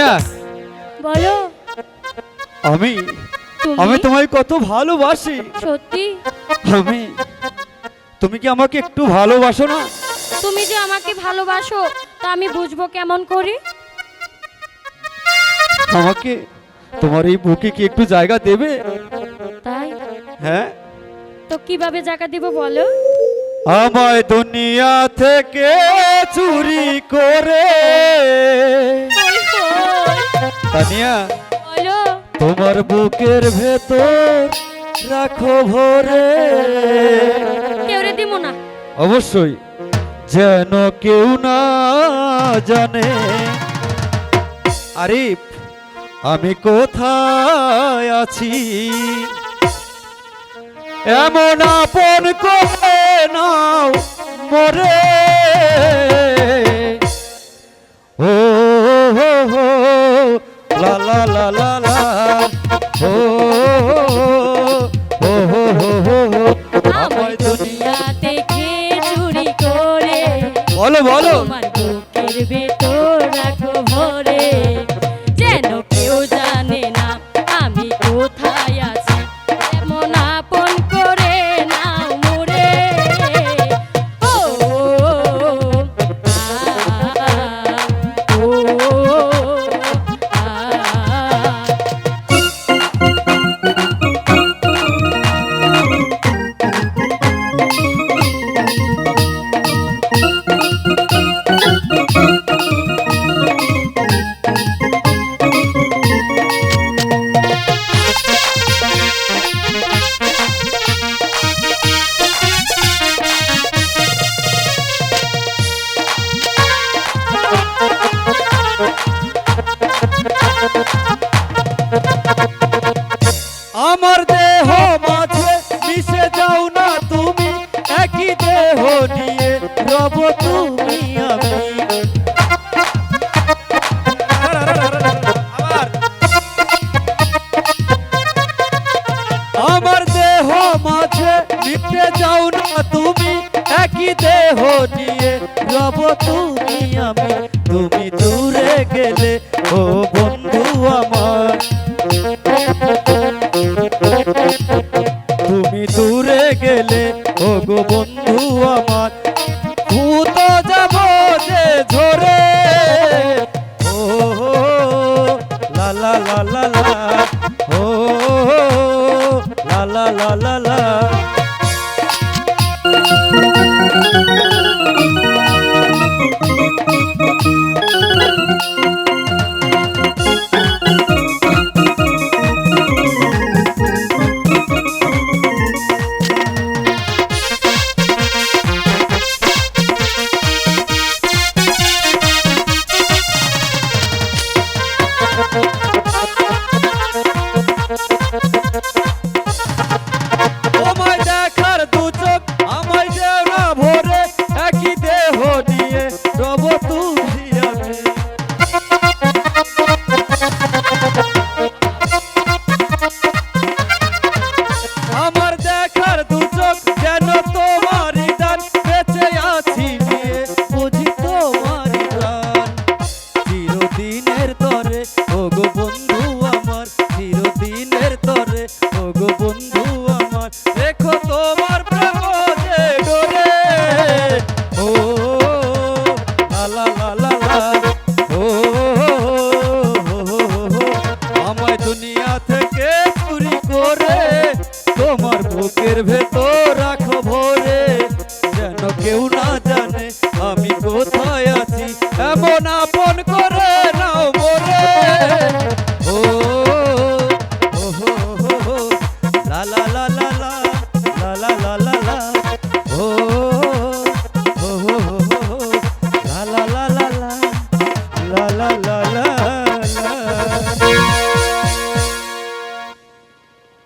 তানিয়া, বলো। আমি আমি তোমায় কত ভালোবাসি। সত্যি? তুমি কি আমাকে একটু ভালোবাসো না? তুমি যে আমাকে ভালোবাসো তা আমি বুঝবো কেমন করে? আমাকে তোমার এই বুকে কি একটু জায়গা দেবে? তাই? হ্যাঁ। তো কিভাবে জায়গা দিব বলো? আমায় দুনিয়া থেকে চুরি করে তানিয়া, বলো। তোমার বুকের ভেতর রাখো ভরে। কেউ রে দিব না। অবশ্যই, যেন কেউ না জানে আরিফ আমি কোথায় আছি। এমন আপন করে নাও মরে। ও হো হো লা লা লা লা লা। ও হো হো হো হো হো। আমায় দুনিয়া থেকে চুরি করে বলো বলো। তোমার বুকের ভেতর রাখো ভরে, যেন কেউ জানে না আমি কোথায় আছি। এমন আপন করে নাও মোরে। ও ও আমার দেহ মাঝে মিশে যাও না তুমি, একই দেহ নিয়ে রব তুমি আমি। আমার দেহ মাঝে মিশে যাও না তুমি, একই দেহ নিয়ে রব তুমি আমি। তুমি দূরে গেলে ও বন্ধু আমার, তুমি দূরে গেলে ও গো বন্ধু আমার, ভূত যাব যে ঝরে। ও লা লা লা লা লা। ও লা লা লা লা লা। তোমায় দেখার দু চোখ আমায় যে না ভরে, একই দেহ নিয়ে রব তুমি আমি। আমার দেখার দু চোখ যেন তোমারই দান, বেঁচে আছি নিয়ে বুঝি তোমারই প্রাণ। চিরদিনের তরে ও গো বন্ধু আমার, চিরদিনের তরে ও গো বন্ধু